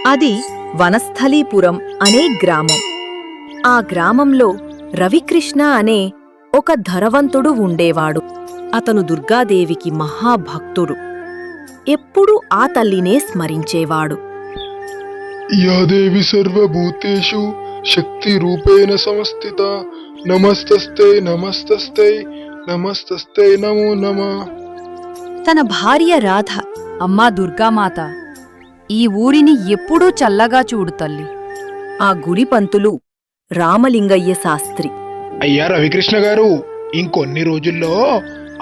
అది వనస్థలీపురం అనే గ్రామం. ఆ గ్రామంలో రవికృష్ణ అనే ఒక ధనవంతుడు ఉండేవాడు. అతను దుర్గాదేవికి మహాభక్తుడు. ఎప్పుడూ ఆ తల్లినే స్మరించేవాడు. యా దేవి సర్వభూతేషు శక్తి రూపేణ సంస్థిత నమస్తస్తే నమస్తస్తే నమస్తస్తే నమో నమః. తన భార్య రాధ, అమ్మా దుర్గామాత, ఈ ఊరిని ఎప్పుడూ చల్లగా చూడు తల్లి. ఆ గుడి పంతులు రామలింగయ్య శాస్త్రి. అయ్యా రవికృష్ణ గారు, ఇంకొన్ని రోజుల్లో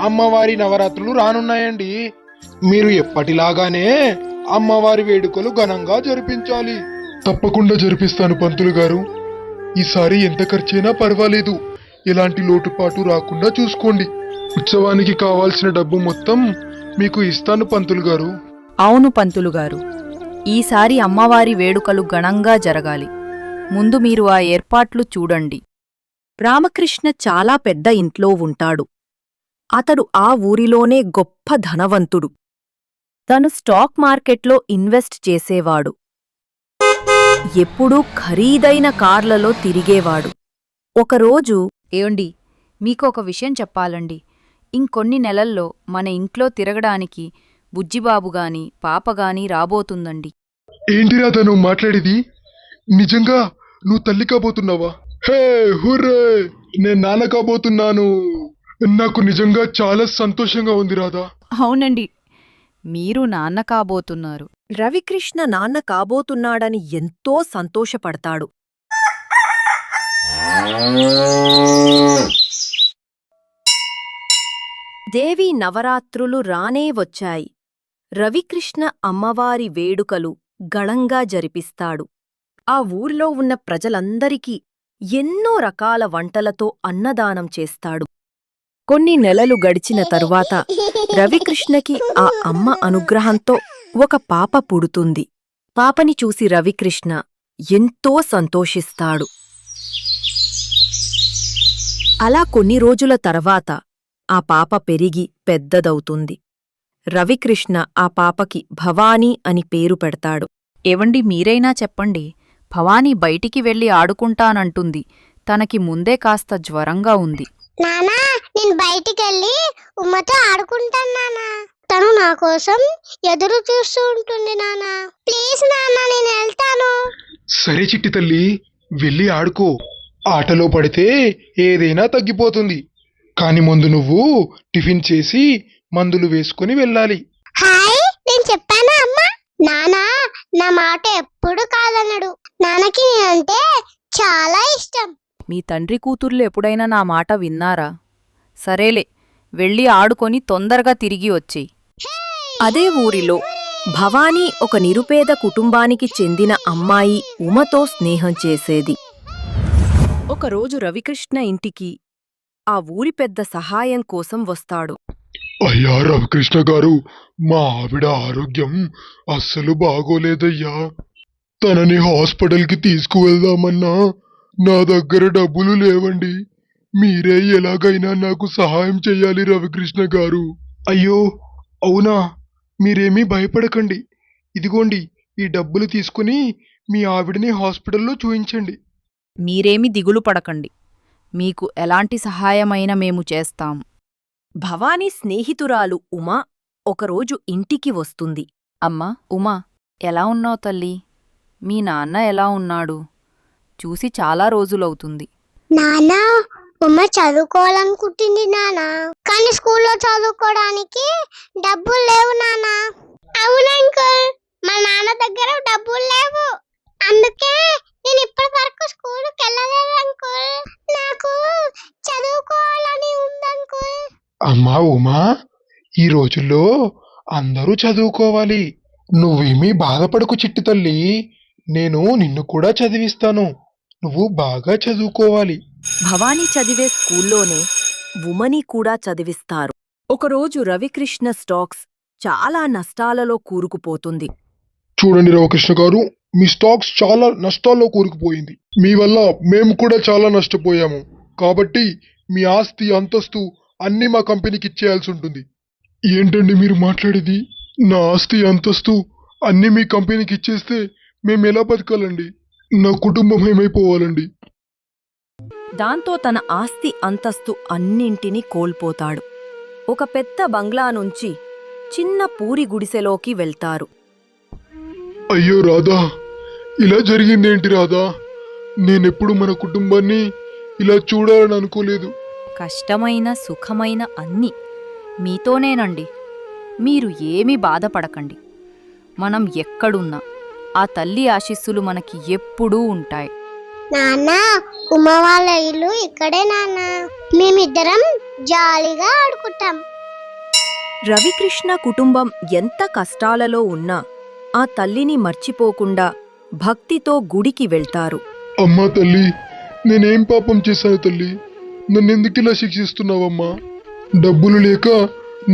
అమ్మవారి నవరాత్రులు రానున్నాయండి. మీరు ఎప్పటిలాగానే అమ్మవారి వేడుకలు ఘనంగా జరిపించాలి. తప్పకుండా జరిపిస్తాను పంతులు గారు. ఈసారి ఎంత ఖర్చైనా పర్వాలేదు, ఎలాంటి లోటుపాటు రాకుండా చూసుకోండి. ఉత్సవానికి కావాల్సిన డబ్బు మొత్తం మీకు ఇస్తాను పంతులు గారు. అవును పంతులుగారు, ఈసారి అమ్మవారి వేడుకలు ఘనంగా జరగాలి. ముందు మీరు ఆ ఏర్పాట్లు చూడండి. రామకృష్ణ చాలా పెద్ద ఇంట్లో ఉంటాడు. అతడు ఆ ఊరిలోనే గొప్ప ధనవంతుడు. తను స్టాక్ మార్కెట్లో ఇన్వెస్ట్ చేసేవాడు. ఎప్పుడూ ఖరీదైన కార్లలో తిరిగేవాడు. ఒకరోజు, ఏవండి, మీకు ఒక విషయం చెప్పాలండి. ఇంకొన్ని నెలల్లో మన ఇంట్లో తిరగడానికి బుజ్జిబాబుగాని పాపగాని రాబోతుందండి. ఏంటిరా తను మాట్లాడేది? నిజంగా నువ్వు తల్లి కాబోతున్నావా? హే హుర్రే, నేను నాన్న కాబోతున్నాను. నాకు నిజంగా చాలా సంతోషంగా ఉంది రాధా. అవునండి, మీరు నాన్న కాబోతున్నారు. రవికృష్ణ నాన్న కాబోతున్నాడని ఎంతో సంతోషపడతాడు. దేవీ నవరాత్రులు రానే వచ్చాయి. రవికృష్ణ అమ్మవారి వేడుకలు ఘనంగా జరిపిస్తాడు. ఆ ఊర్లో ఉన్న ప్రజలందరికీ ఎన్నో రకాల వంటలతో అన్నదానం చేస్తాడు. కొన్ని నెలలు గడిచిన తరువాత రవికృష్ణకి ఆ అమ్మ అనుగ్రహంతో ఒక పాప పుడుతుంది. పాపని చూసి రవికృష్ణ ఎంతో సంతోషిస్తాడు. అలా కొన్ని రోజుల తర్వాత ఆ పాప పెరిగి పెద్దదవుతుంది. రవికృష్ణ ఆ పాపకి భవానీ అని పేరు పెడతాడు. ఏవండి, మీరైనా చెప్పండి. భవానీ బయటికి వెళ్ళి ఆడుకుంటానంటుంది. తనకి ముందే కాస్త జ్వరంగా ఉంది. నానా, నేను బయటికెళ్ళి ఉమ్మతో ఆడుకుంటాను నానా. తను నా కోసం ఎదురు చూస్తూ ఉంటుంది నానా. ప్లీజ్ నానా, నేను వెళ్తాను. సరే చిట్టి తల్లి, వెళ్ళి ఆడుకో. ఆటలో పడితే ఏదైనా తగ్గిపోతుంది. కాని ముందు నువ్వు టిఫిన్ చేసి మందులు వేసుకుని వెళ్ళాలి. హాయ్, నేను చెప్పానా అమ్మా? నానా నా మాట ఎప్పుడు కాదనడు. నాన్నకి నేనంటే చాలా ఇష్టం. మీ తండ్రి కూతుర్లు ఎప్పుడైనా నా మాట విన్నారా? సరేలే, వెళ్ళి ఆడుకొని తొందరగా తిరిగి వచ్చేయ్. అదే ఊరిలో భవానీ ఒక నిరుపేద కుటుంబానికి చెందిన అమ్మాయి ఉమతో స్నేహం చేసేది. ఒకరోజు రవికృష్ణ ఇంటికి ఆ ఊరి పెద్ద సహాయం కోసం వస్తాడు. అయ్యా రవికృష్ణ గారు, మా ఆవిడ ఆరోగ్యం అస్సలు బాగోలేదయ్యా. తనని హాస్పిటల్కి తీసుకువెళ్దామన్నా నా దగ్గర డబ్బులు లేవండి. మీరే ఎలాగైనా నాకు సహాయం చెయ్యాలి రవికృష్ణ గారు. అయ్యో అవునా, మీరేమీ భయపడకండి. ఇదిగోండి, ఈ డబ్బులు తీసుకుని మీ ఆవిడని హాస్పిటల్లో చూయించండి. మీరేమి దిగులు పడకండి. మీకు ఎలాంటి సహాయమైనా మేము చేస్తాం. భవానీ స్నేహితురాలు ఉమా ఒకరోజు ఇంటికి వస్తుంది. అమ్మా ఉమా, ఎలా ఉన్నావు తల్లి? మీ నాన్న ఎలా ఉన్నాడు? చూసి చాలా రోజులవుతుంది. నానా, ఉమ్మ చదువుకోవాలనుకుంటుంది నానా. కానీ స్కూల్లో చదువుకోవడానికి డబ్బులు లేవు నానా. అవును అంకుల్, మా నాన్న దగ్గర డబ్బులు లేవు. అందుకే నేను ఇప్పటి వరకు స్కూల్కి వెళ్ళలేదు అంకుల్. నాకు చదువుకోవాలని ఉంది అంకుల్. అమ్మా ఉమా, ఈ రోజుల్లో అందరూ చదువుకోవాలి. నువ్వేమీ బాధపడకు చిట్టి తల్లి. నేను నిన్ను కూడా చదివిస్తాను. నువ్వు బాగా చదువుకోవాలి. భవానీ చదివే స్కూల్లోనే ఉమని కూడా చదివిస్తారు. ఒకరోజు రవికృష్ణ స్టాక్స్ చాలా నష్టాలలో కూరుకుపోతుంది. చూడండి రవికృష్ణ గారు, మీ స్టాక్స్ చాలా నష్టాల్లో కూరుకుపోయింది. మీ వల్ల మేము కూడా చాలా నష్టపోయాము. కాబట్టి మీ ఆస్తి అంతస్తు అన్నీ మా కంపెనీకి ఇచ్చేయాల్సి ఉంటుంది. ఏంటండి మీరు మాట్లాడేది? నా ఆస్తి అంతస్తు అన్నీ మీ కంపెనీకి ఇచ్చేస్తే మేమెలా బతకాలండి? నా కుటుంబం ఏమైపోవాలండి? దాంతో తన ఆస్తి అంతస్తు అన్నింటినీ కోల్పోతాడు. ఒక పెద్ద బంగ్లా నుంచి చిన్న పూరి గుడిసెలోకి వెళ్తారు. అయ్యో రాధా, ఇలా జరిగిందేంటి రాధా? నేనెప్పుడు మన కుటుంబాన్ని ఇలా చూడాలని అనుకోలేదు. కష్టమైన సుఖమైన అన్నీ మీతోనేనండి. మీరు ఏమీ బాధపడకండి. మనం ఎక్కడున్నా ఆ తల్లి ఆశీస్సులు మనకి ఎప్పుడూ ఉంటాయి. నాన్న, ఉమ వాళ్ళ ఇల్లు ఇక్కడే నాన్న. మేమిద్దరం జాలీగా ఆడుకుంటాం. రవికృష్ణ కుటుంబం ఎంత కష్టాలలో ఉన్నా ఆ తల్లిని మర్చిపోకుండా భక్తితో గుడికి వెళ్తారు. అమ్మా తల్లి, నేనేం పాపం చేశాను తల్లి? నన్నెందుకు ఇలా శిక్షిస్తున్నావమ్మా? డబ్బులు లేక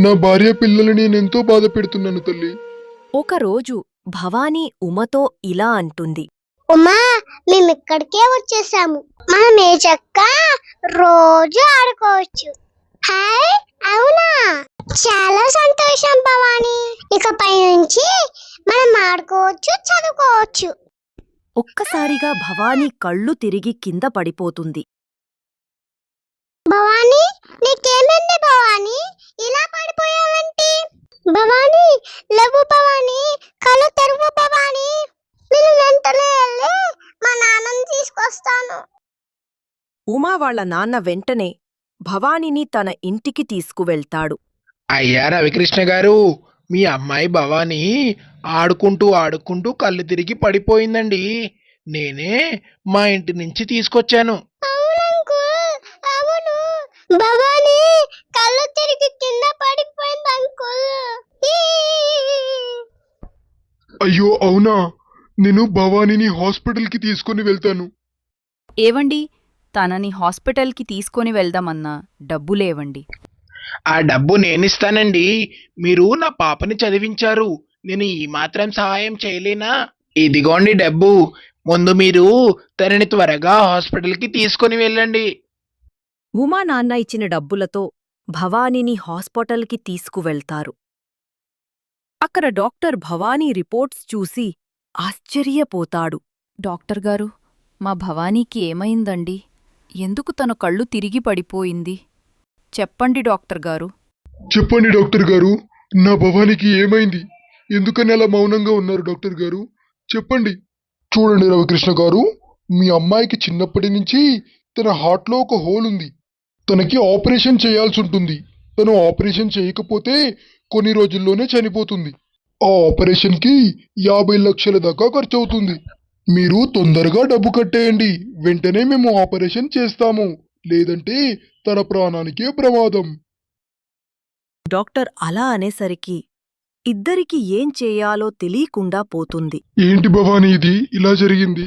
నా భార్య పిల్లల్ని నేనెంతో బాధ పెడుతున్నాను తల్లి. ఒకరోజు భవానీ ఉమతో ఇలా అంటుంది. ఉమా, మేమిక్కడికే వచ్చేసాము. మనం ఏ చక్క రోజు ఆడుకోవచ్చు. హాయ్, అవునా? చాలా సంతోషం భవాని. ఇకపై నుంచి మనం ఆడుకోవచ్చు, చదువుకోవచ్చు. ఒక్కసారిగా భవానీ కళ్ళు తిరిగి కింద పడిపోతుంది. భవాని, నీకేమైంది భవాని? ఇలా పడిపోయావంటి? భవాని, లేవు భవాని, కళ్ళు తెరువు భవాని. నేను వెంటనే వెళ్ళి మా నాన్నని తీసుకొస్తాను. ఉమా వాళ్ళ నాన్న వెంటనే భవానీని తన ఇంటికి తీసుకువెళ్తాడు. అయ్యా రవికృష్ణ గారు, మీ అమ్మాయి భవాని ఆడుకుంటూ కళ్ళు తిరిగి పడిపోయిందండి. నేనే మా ఇంటి నుంచి తీసుకొచ్చాను. అవును అంకుల్, అవును. భవాని కళ్ళు తిరిగి కింద పడిపోయింది అంకుల్. అయ్యో అవునా? నేను భవానీని హాస్పిటల్కి తీసుకుని వెళ్తాను. ఏవండి, తనని హాస్పిటల్కి తీసుకొని వెళ్దామన్నా డబ్బులేవండి. ఆ డబ్బు నేనిస్తానండి. మీరు నా పాపని చదివించారు, నేను ఈ మాత్రం సహాయం చేయలేనా? ఇదిగోండి డబ్బు. ముందు మీరు తనని త్వరగా హాస్పిటల్కి తీసుకుని వెళ్ళండి. ఉమా నాన్న ఇచ్చిన డబ్బులతో భవానీని హాస్పిటల్కి తీసుకువెళ్తారు. అక్కడ డాక్టర్ భవానీ రిపోర్ట్స్ చూసి ఆశ్చర్యపోతాడు. డాక్టర్ గారు, మా భవానీకి ఏమైందండి? ఎందుకు తన కళ్ళు తిరిగి పడిపోయింది? చెప్పండి డాక్టర్ గారు. చెప్పండి డాక్టర్ గారు, నా భవానికి ఏమైంది? ఎందుకని అలా మౌనంగా ఉన్నారు డాక్టర్ గారు? చెప్పండి. చూడండి రవికృష్ణ గారు, మీ అమ్మాయికి చిన్నప్పటి నుంచి తన హార్ట్లో ఒక హోల్ ఉంది. తనకి ఆపరేషన్ చేయాల్సి ఉంటుంది. తను ఆపరేషన్ చేయకపోతే కొన్ని రోజుల్లోనే చనిపోతుంది. ఆ ఆపరేషన్కి 50 లక్షల దాకా ఖర్చు అవుతుంది. మీరు తొందరగా డబ్బు కట్టేయండి, వెంటనే మేము ఆపరేషన్ చేస్తాము. లేదంటే తన ప్రాణానికే ప్రమాదం. డాక్టర్ అలా అనేసరికి ఇద్దరికీ ఏం చేయాలో తెలియకుండా పోతుంది. ఏంటి భవానీ ఇది ఇలా జరిగింది?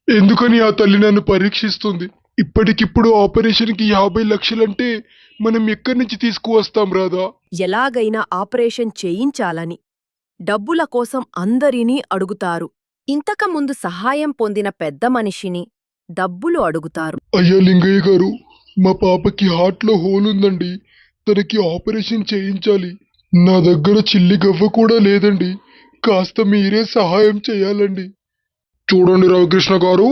ఎందుకని ఆ తల్లి నన్ను పరీక్షిస్తుంది? ఇప్పటికిప్పుడు ఆపరేషన్కి 50 లక్షలంటే మనం ఎక్కడి నుంచి తీసుకువస్తాం రాదా? ఎలాగైనా ఆపరేషన్ చేయించాలని డబ్బుల కోసం అందరినీ అడుగుతారు. ఇంతకుముందు సహాయం పొందిన పెద్ద మనిషిని డబ్బులు అడుగుతారు. అయ్యా లింగయ్య గారు, మా పాపకి హార్ట్లో హోల్ ఉందండి. తనకి ఆపరేషన్ చేయించాలి. నా దగ్గర చిల్లి గవ్వ కూడా లేదండి. కాస్త మీరే సహాయం చేయాలండి. చూడండి రవికృష్ణ గారు,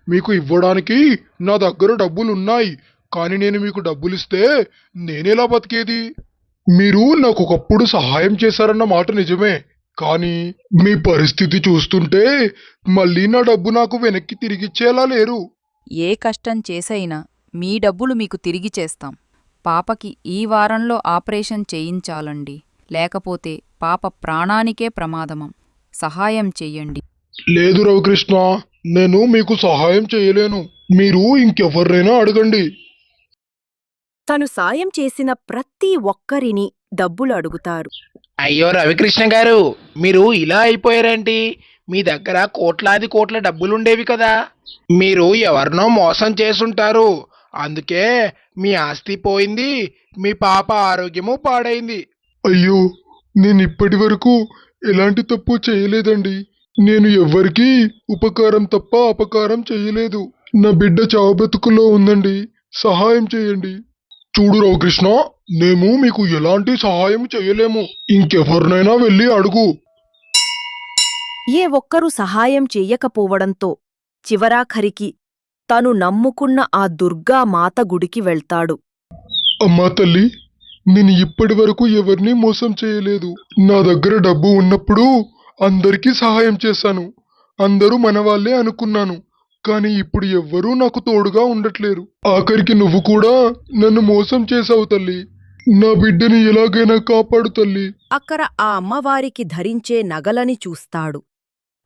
మీకు ఇవ్వడానికి నా దగ్గర డబ్బులున్నాయి. కానీ నేను మీకు డబ్బులిస్తే నేనెలా బతికేది? మీరు నాకు ఒకప్పుడు సహాయం చేశారన్న మాట నిజమే, కానీ మీ పరిస్థితి చూస్తుంటే మళ్ళీ నా డబ్బు నాకు వెనక్కి తిరిగిచ్చేలా లేరు. ఏ కష్టం చేసైనా మీ డబ్బులు మీకు తిరిగి చేస్తాం. పాపకి ఈ వారంలో ఆపరేషన్ చేయించాలండి. లేకపోతే పాప ప్రాణానికే ప్రమాదమం. సహాయం చెయ్యండి. లేదు రవికృష్ణ, నేను మీకు సహాయం చేయలేను. మీరు ఇంకెవరినైనా అడగండి. తను సాయం చేసిన ప్రతి ఒక్కరిని డబ్బులు అడుగుతారు. అయ్యో రవికృష్ణ గారు, మీరు ఇలా అయిపోయారేంటి? మీ దగ్గర కోట్ల డబ్బులుండేవి కదా. మీరు ఎవరినో మోసం చేసుంటారు. అందుకే మీ ఆస్తి పోయింది, మీ పాప ఆరోగ్యము పాడైంది. అయ్యో, నేను ఇప్పటి వరకు ఎలాంటి తప్పు చేయలేదండి. నేను ఎవ్వరికీ ఉపకారం తప్ప అపకారం చేయలేదు. నా బిడ్డ చావుబ్రతుకుల్లో ఉందండి. సహాయం చేయండి. చూడు రవికృష్ణ, మేము మీకు ఎలాంటి సహాయం చేయలేము. ఇంకెవరినైనా వెళ్ళి అడుగు. ఏ ఒక్కరూ సహాయం చెయ్యకపోవడంతో చివరాఖరికి తను నమ్ముకున్న ఆ దుర్గా మాత గుడికి వెళ్తాడు. అమ్మా తల్లి, నేను ఇప్పటి వరకు ఎవరినీ మోసం చేయలేదు. నా దగ్గర డబ్బు ఉన్నప్పుడు అందరికీ సహాయం చేశాను. అందరూ మనవాళ్లే అనుకున్నాను. కానీ ఇప్పుడు ఎవ్వరూ నాకు తోడుగా ఉండట్లేరు. ఆఖరికి నువ్వు కూడా నన్ను మోసం చేశావు తల్లి. నా బిడ్డని ఎలాగైనా కాపాడు తల్లి. అక్కడ ఆ అమ్మవారికి ధరించే నగలని చూస్తాడు.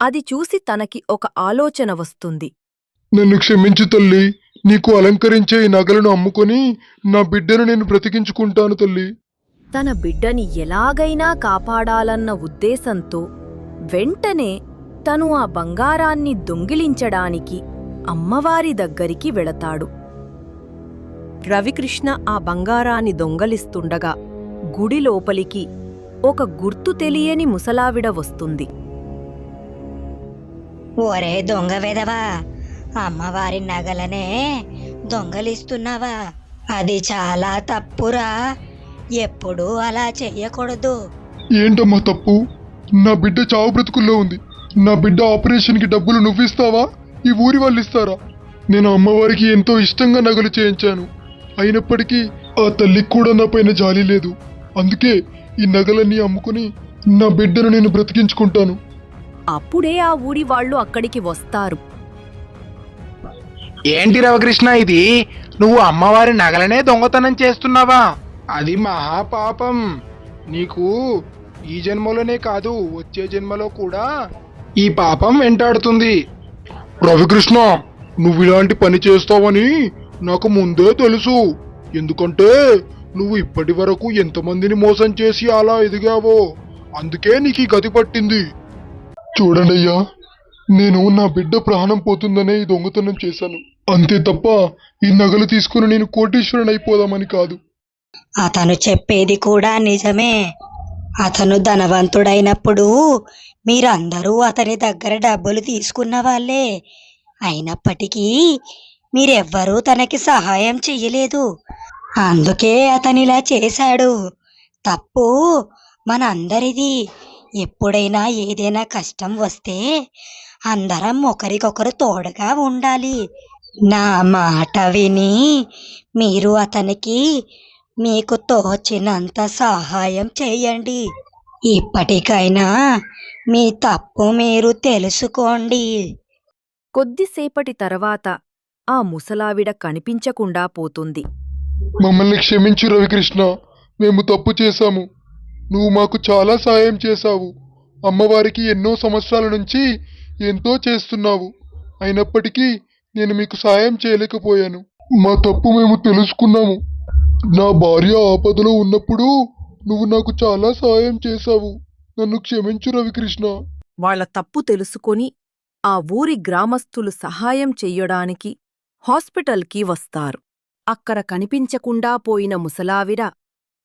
అది చూసి తనకి ఒక ఆలోచన వస్తుంది. నన్ను క్షమించు తల్లి. నీకు అలంకరించే ఈ నగలను అమ్ముకొని నా బిడ్డను నేను బ్రతికించుకుంటాను తల్లి. తన బిడ్డని ఎలాగైనా కాపాడాలన్న ఉద్దేశంతో వెంటనే తను ఆ బంగారాన్ని దొంగిలించడానికి అమ్మవారి దగ్గరికి వెళతాడు. రవికృష్ణ ఆ బంగారాన్ని దొంగలిస్తుండగా గుడి లోపలికి ఒక గుర్తు తెలియని ముసలావిడ వస్తుంది. ఒరే దొంగ వెదవా, అమ్మవారి నగలనే దొంగలిస్తున్నావా? అది చాలా తప్పురా. ఎప్పుడూ అలా చెయ్యకూడదు. ఏంటమ్మా తప్పు? నా బిడ్డ చావు బ్రతుకుల్లో ఉంది. నా బిడ్డ ఆపరేషన్కి డబ్బులు నువ్విస్తావా, ఈ ఊరి వాళ్ళు ఇస్తారా? నేను అమ్మవారికి ఎంతో ఇష్టంగా నగలు చేయించాను. అయినప్పటికీ ఆ తల్లికి కూడా నా పైన జాలి లేదు. అందుకే ఈ నగలన్నీ అమ్ముకుని నా బిడ్డను నేను బ్రతికించుకుంటాను. అప్పుడే ఆ ఊరి వాళ్ళు అక్కడికి వస్తారు. ఏంటి రవికృష్ణ ఇది? నువ్వు అమ్మవారి నగలనే దొంగతనం చేస్తున్నావా? అది మహాపాపం. నీకు ఈ జన్మలోనే కాదు, వచ్చే జన్మలో కూడా ఈ పాపం వెంటాడుతుంది. రవికృష్ణ, నువ్వు ఇలాంటి పని చేస్తావని నాకు ముందే తెలుసు. ఎందుకంటే నువ్వు ఇప్పటి వరకు ఎంతమందిని మోసం చేసి అలా ఎదిగావో. అందుకే నీకు ఈ గతి పట్టింది. చూడండయ్యా, నేను నా బిడ్డ ప్రాణం పోతుందనే ఈ దొంగతనం చేశాను. అంతే తప్ప ఈ నగలు తీసుకుని నేను కోటీశ్వరుని అయిపోదామని కాదు. అతను చెప్పేది కూడా నిజమే. అతను ధనవంతుడైనప్పుడు మీరందరూ అతని దగ్గర డబ్బులు తీసుకున్న వాళ్ళే. అయినప్పటికీ మీరెవ్వరూ తనకి సహాయం చెయ్యలేదు. అందుకే అతనిలా చేశాడు. తప్పు మనందరిది. ఎప్పుడైనా ఏదైనా కష్టం వస్తే అందరం ఒకరికొకరు తోడుగా ఉండాలి. నా మాట విని మీరు అతనికి మీకు తోచినంత సహాయం చేయండి. ఇప్పటికైనా మీ తప్పు మీరు తెలుసుకోండి. కొద్దిసేపటి తర్వాత ఆ ముసలావిడ కనిపించకుండా పోతుంది. మమ్మల్ని క్షమించు రవికృష్ణ, మేము తప్పు చేశాము. నువ్వు మాకు చాలా సాయం చేశావు. అమ్మవారికి ఎన్నో సంవత్సరాల నుంచి ఎంతో చేస్తున్నావు. అయినప్పటికీ నేను మీకు సాయం చేయలేకపోయాను. మా తప్పు మేము తెలుసుకున్నాము. నా భార్య ఆపదలో ఉన్నప్పుడు నువ్వు నాకు చాలా సాయం చేశావు. నన్ను క్షమించు రవికృష్ణ. వాళ్ళ తప్పు తెలుసుకొని ఆ ఊరి గ్రామస్థులు సహాయం చెయ్యడానికి హాస్పిటల్కి వస్తారు. అక్కడ కనిపించకుండా పోయిన ముసలావిడ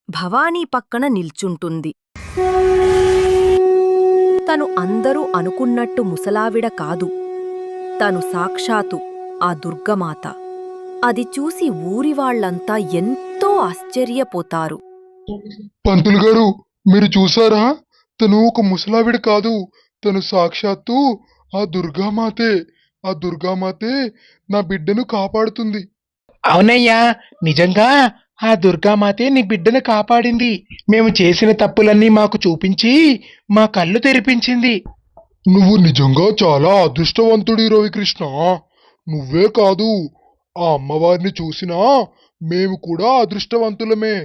భవానీ పక్కన నిల్చుంటుంది. తను అందరూ అనుకున్నట్టు ముసలావిడ కాదు. తను సాక్షాత్తు ఆ దుర్గమాత. అది చూసి ఊరివాళ్లంతా ఎంతో ఆశ్చర్యపోతారు. పంతులు గారు, మీరు చూసారా? తను ఒక ముసలావిడ కాదు, తను సాక్షాత్తు ఆ దుర్గామాతే. ఆ దుర్గామాతే నా బిడ్డను కాపాడుతుంది. అవునయ్యా, నిజంగా ఆ దుర్గామాతే నీ బిడ్డను కాపాడింది. మేము చేసిన తప్పులన్నీ మాకు చూపించి మా కళ్ళు తెరిపించింది. నువ్వు నిజంగా చాలా అదృష్టవంతుడి రవికృష్ణ. నువ్వే కాదు, ఆ అమ్మవారిని చూసినా మేము కూడా అదృష్టవంతులమే.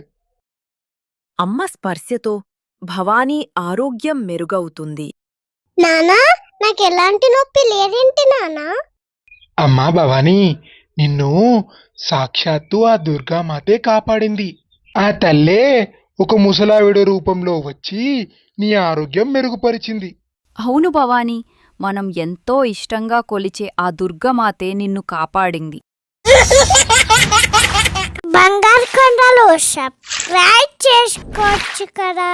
అమ్మ స్పర్శతో భవానీ ఆరోగ్యం మెరుగవుతుంది. నానా, నాకెలాంటి నొప్పి లేదేంటి నానా? అమ్మా భవానీ, నిన్ను సాక్షాత్తు ఆ దుర్గామాతే కాపాడింది. ఆ తల్లే ఒక ముసలావిడ రూపంలో వచ్చి నీ ఆరోగ్యం మెరుగుపరిచింది. అవును భవానీ, మనం ఎంతో ఇష్టంగా కొలిచే ఆ దుర్గమాతే నిన్ను కాపాడింది. బంగారు కొండలు సబ్స్క్రైబ్ చేసుకోవచ్చు కదా.